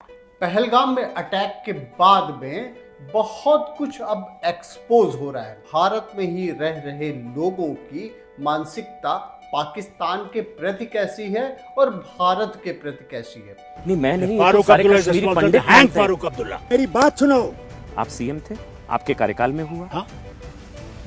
पहलगाम में अटैक के बाद में बहुत कुछ अब एक्सपोज हो रहा है। भारत में ही रह रहे लोगों की मानसिकता पाकिस्तान के प्रति कैसी है और भारत के प्रति कैसी है। नहीं, मैं नहीं, ये तो फारूक सारे Abdullah Kashmiri is Pandit hang मानते हैं। फारूक अब्दुल्ला। मेरी बात सुनो। आप सीएम थे, आपके कार्यकाल में हुआ। हाँ?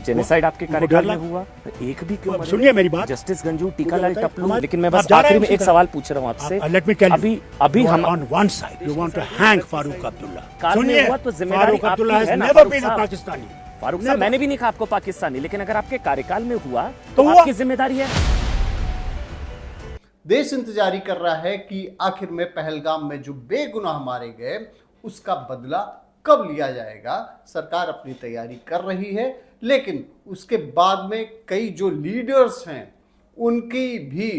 जेनोसाइड आपके उनको कार्यकाल डर में लगा? हुआ। एक भी क्यों अब मरे? सुनिए मेरी बात। जस्टिस गंजू, टीकालाल बताइए, टप्पू। हमारे- लेकिन मैं आप बस जा रहे आखिरी हैं में उसी एक तरह। सवाल पूछ रहा हूँ आपसे। Let me tell you. अभी You are हम on one side. You want to hang Farooq Abdullah. काल में सुनिए, हुआ तो जिम्मेदारी फारूक अब्दुल्ला आपकी has है ना, never फारूक been a साहब। पाकिस्तानी। फारूक साहब, Never. मैंने भी नहीं कहा आपको पाकिस्तानी, लेकिन अगर आपके कार्यकाल में हुआ तो तो हुआ। आपकी जिम्मेदारी है। देश इंतजारी कर रहा है कि आखिर में पहलगाम में जो बेगुनाह मारे गए उसका बदला कब लिया जाएगा। सरकार अपनी तैयारी कर रही है, लेकिन उसके बाद में कई जो लीडर्स हैं उनकी भी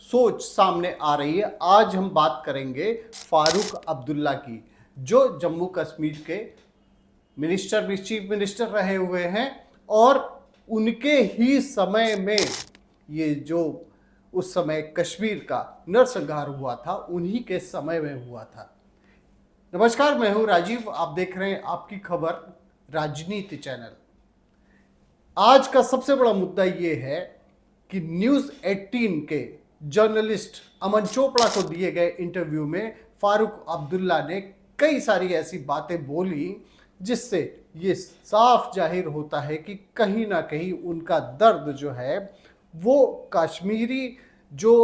सोच सामने आ रही है। आज हम बात करेंगे फारूक अब्दुल्ला की, जो जम्मू कश्मीर के मिनिस्टर भी चीफ मिनिस्टर रहे हुए हैं और उनके ही समय में ये जो उस समय कश्मीर का नरसंहार हुआ था उन्हीं के समय में हुआ था। नमस्कार, मैं हूं राजीव, आप देख रहे हैं आपकी खबर राजनीति चैनल। आज का सबसे बड़ा मुद्दा ये है कि न्यूज़ 18 के जर्नलिस्ट अमन चोपड़ा को दिए गए इंटरव्यू में फारूक अब्दुल्ला ने कई सारी ऐसी बातें बोली जिससे ये साफ जाहिर होता है कि कहीं ना कहीं उनका दर्द जो है वो कश्मीरी जो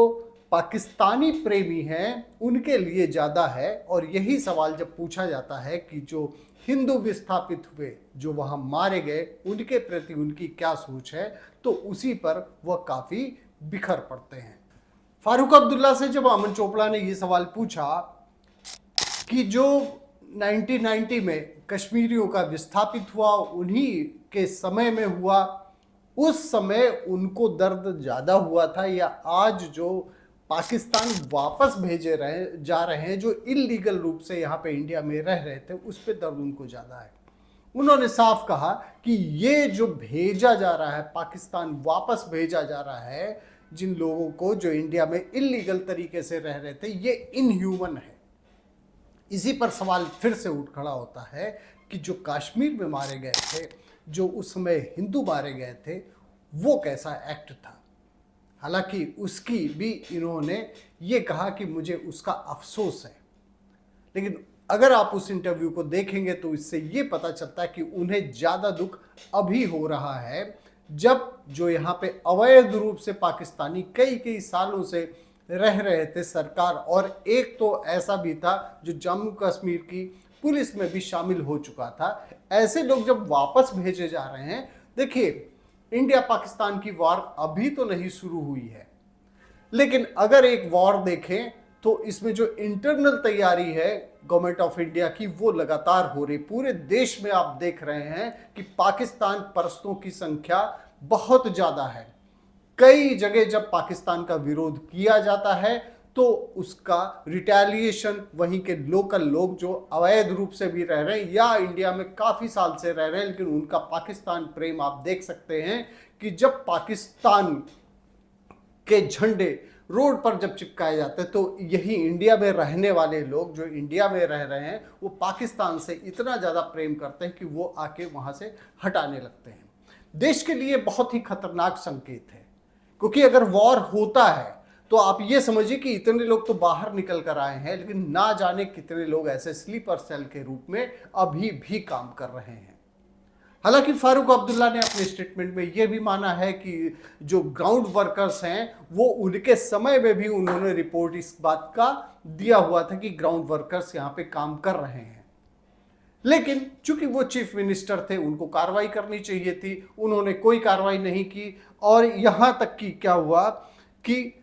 पाकिस्तानी प्रेमी हैं उनके लिए ज़्यादा है। और यही सवाल जब पूछा जाता है कि जो हिंदू विस्थापित हुए, जो वहाँ मारे गए, उनके प्रति उनकी क्या सोच है, तो उसी पर वह काफ़ी बिखर पड़ते हैं। फारूक अब्दुल्ला से जब अमन चोपड़ा ने ये सवाल पूछा कि जो 1990 में कश्मीरियों का विस्थापित हुआ उन्हीं के समय में हुआ, उस समय उनको दर्द ज़्यादा हुआ था या आज जो पाकिस्तान वापस जा रहे हैं, जो इल्लीगल रूप से यहाँ पे इंडिया में रह रहे थे, उस पर दर्द उनको ज़्यादा है। उन्होंने साफ कहा कि ये जो भेजा जा रहा है, पाकिस्तान वापस भेजा जा रहा है जिन लोगों को जो इंडिया में इल्लीगल तरीके से रह रहे थे, ये इनह्यूमन है। इसी पर सवाल फिर से उठ खड़ा होता है कि जो कश्मीर में मारे गए थे, जो उस समय हिंदू मारे गए थे, वो कैसा एक्ट था। हालांकि उसकी भी इन्होंने ये कहा कि मुझे उसका अफसोस है, लेकिन अगर आप उस इंटरव्यू को देखेंगे तो इससे ये पता चलता है कि उन्हें ज़्यादा दुख अभी हो रहा है जब जो यहाँ पे अवैध रूप से पाकिस्तानी कई सालों से रह रहे थे सरकार, और एक तो ऐसा भी था जो जम्मू कश्मीर की पुलिस में भी शामिल हो चुका था। ऐसे लोग जब वापस भेजे जा रहे हैं, देखिए इंडिया पाकिस्तान की वॉर अभी तो नहीं शुरू हुई है, लेकिन अगर एक वॉर देखें तो इसमें जो इंटरनल तैयारी है गवर्नमेंट ऑफ इंडिया की वो लगातार हो रही। पूरे देश में आप देख रहे हैं कि पाकिस्तान परस्तों की संख्या बहुत ज़्यादा है। कई जगह जब पाकिस्तान का विरोध किया जाता है तो उसका रिटेलिएशन वहीं के लोकल लोग जो अवैध रूप से भी रह रहे हैं या इंडिया में काफ़ी साल से रह रहे हैं, लेकिन उनका पाकिस्तान प्रेम आप देख सकते हैं कि जब पाकिस्तान के झंडे रोड पर जब चिपकाए जाते हैं तो यही इंडिया में रहने वाले लोग जो इंडिया में रह रहे हैं वो पाकिस्तान से इतना ज़्यादा प्रेम करते हैं कि वो आके वहाँ से हटाने लगते हैं। देश के लिए बहुत ही खतरनाक संकेत है, क्योंकि अगर वॉर होता है तो आप ये समझिए कि इतने लोग तो बाहर निकल कर आए हैं, लेकिन ना जाने कितने लोग ऐसे स्लीपर सेल के रूप में अभी भी काम कर रहे हैं। हालांकि फारूक अब्दुल्ला ने अपने स्टेटमेंट में यह भी माना है कि जो ग्राउंड वर्कर्स हैं वो उनके समय में भी उन्होंने रिपोर्ट इस बात का दिया हुआ था कि ग्राउंड वर्कर्स यहाँ पे काम कर रहे हैं, लेकिन चूंकि वो चीफ मिनिस्टर थे उनको कार्रवाई करनी चाहिए थी, उन्होंने कोई कार्रवाई नहीं की। और यहाँ तक कि क्या हुआ कि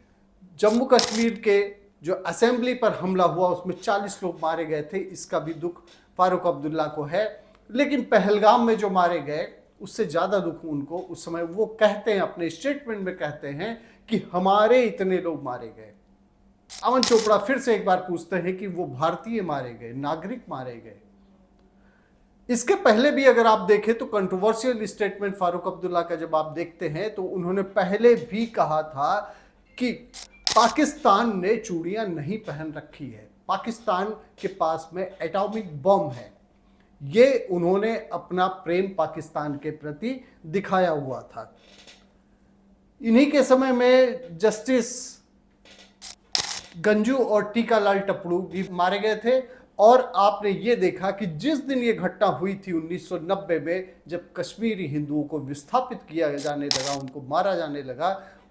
जम्मू कश्मीर के जो असेंबली पर हमला हुआ उसमें 40 लोग मारे गए थे, इसका भी दुख फारूक अब्दुल्ला को है। लेकिन पहलगाम में जो मारे गए उससे ज़्यादा दुख उनको उस समय, वो कहते हैं अपने स्टेटमेंट में कहते हैं कि हमारे इतने लोग मारे गए। अमन चोपड़ा फिर से एक बार पूछते हैं कि वो भारतीय मारे गए, नागरिक मारे गए। इसके पहले भी अगर आप देखें तो कंट्रोवर्शियल स्टेटमेंट फारूक अब्दुल्ला का जब आप देखते हैं तो उन्होंने पहले भी कहा था कि पाकिस्तान ने चूड़ियां नहीं पहन रखी है, पाकिस्तान के पास में एटॉमिक बम है, ये उन्होंने अपना प्रेम पाकिस्तान के प्रति दिखाया हुआ था। इन्हीं के समय में जस्टिस गंजू और टीकालाल टपड़ू भी मारे गए थे। और आपने ये देखा कि जिस दिन ये घटना हुई थी 1990 में, जब कश्मीरी हिंदुओं को विस्थापित किया जाने लगा, उनको मारा जाने लगा,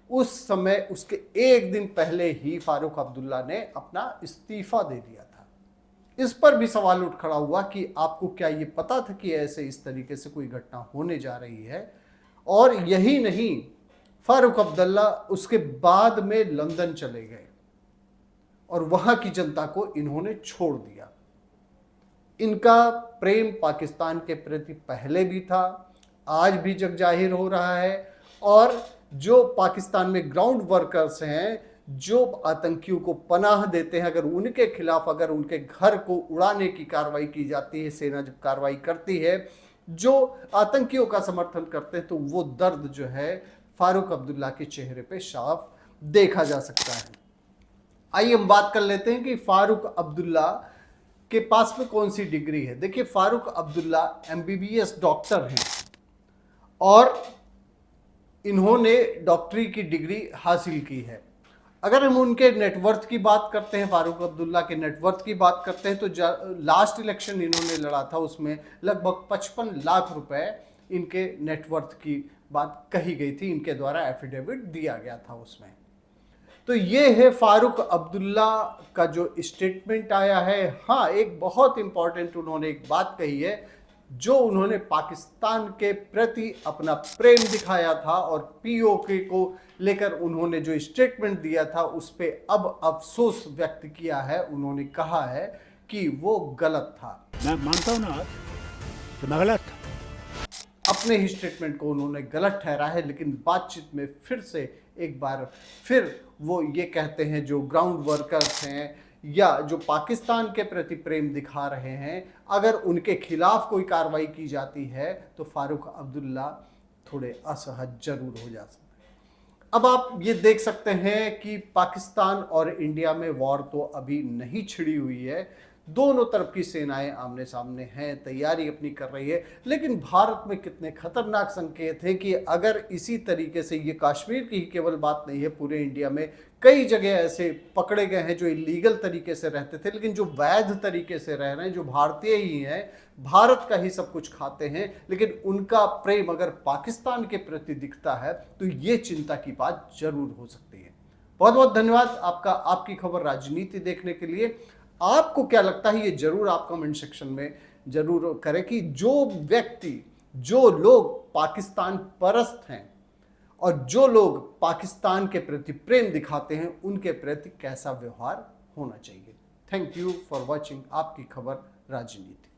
उस समय उसके एक दिन पहले ही फारूक अब्दुल्ला ने अपना इस्तीफा दे दिया था। इस पर भी सवाल उठ खड़ा हुआ कि आपको क्या ये पता था कि ऐसे इस तरीके से कोई घटना होने जा रही है। और यही नहीं, फारूक अब्दुल्ला उसके बाद में लंदन चले गए और वहां की जनता को इन्होंने छोड़ दिया। इनका प्रेम पाकिस्तान के प्रति पहले भी था, आज भी जग जाहिर हो रहा है। और जो पाकिस्तान में ग्राउंड वर्कर्स हैं, जो आतंकियों को पनाह देते हैं, अगर उनके खिलाफ, अगर उनके घर को उड़ाने की कार्रवाई की जाती है, सेना जब कार्रवाई करती है, जो आतंकियों का समर्थन करते हैं, तो वो दर्द जो है फारूक अब्दुल्ला के चेहरे पे साफ देखा जा सकता है। आइए हम बात कर लेते हैं कि फारूक अब्दुल्ला के पास में कौन सी डिग्री है। देखिए, फारूक अब्दुल्ला MBBS डॉक्टर हैं और इन्होंने डॉक्टरी की डिग्री हासिल की है। अगर हम उनके नेटवर्थ की बात करते हैं, फारूक अब्दुल्ला के नेटवर्थ की बात करते हैं, तो लास्ट इलेक्शन इन्होंने लड़ा था, उसमें लगभग 55 लाख रुपए इनके नेटवर्थ की बात कही गई थी, इनके द्वारा एफिडेविट दिया गया था उसमें। तो ये है फारूक अब्दुल्ला का जो स्टेटमेंट आया है। हाँ, एक बहुत इंपॉर्टेंट उन्होंने एक बात कही है, जो उन्होंने पाकिस्तान के प्रति अपना प्रेम दिखाया था और POK को लेकर उन्होंने जो स्टेटमेंट दिया था, उस पर अब अफसोस व्यक्त किया है। उन्होंने कहा है कि वो गलत था। मैं मानता हूं ना कि मैं गलत था। अपने ही स्टेटमेंट को उन्होंने गलत ठहरा है, लेकिन बातचीत में फिर से एक बार फिर वो ये कहते हैं, जो ग्राउंड वर्कर्स हैं या जो पाकिस्तान के प्रति प्रेम दिखा रहे हैं, अगर उनके खिलाफ कोई कार्रवाई की जाती है तो फारूक अब्दुल्ला थोड़े असहज जरूर हो जा सकते हैं। अब आप ये देख सकते हैं कि पाकिस्तान और इंडिया में वॉर तो अभी नहीं छिड़ी हुई है, दोनों तरफ की सेनाएं आमने सामने हैं, तैयारी अपनी कर रही है। लेकिन भारत में कितने खतरनाक संकेत हैं कि अगर इसी तरीके से, ये कश्मीर की ही केवल बात नहीं है, पूरे इंडिया में कई जगह ऐसे पकड़े गए हैं जो इलीगल तरीके से रहते थे, लेकिन जो वैध तरीके से रह रहे हैं, जो भारतीय ही हैं, भारत का ही सब कुछ खाते हैं, लेकिन उनका प्रेम अगर पाकिस्तान के प्रति दिखता है तो ये चिंता की बात जरूर हो सकती है। बहुत बहुत धन्यवाद आपका, आपकी खबर राजनीति देखने के लिए। आपको क्या लगता है, ये जरूर आप कमेंट सेक्शन में जरूर करें कि जो व्यक्ति, जो लोग पाकिस्तान परस्त हैं और जो लोग पाकिस्तान के प्रति प्रेम दिखाते हैं, उनके प्रति कैसा व्यवहार होना चाहिए। थैंक यू फॉर वॉचिंग आपकी खबर राजनीति।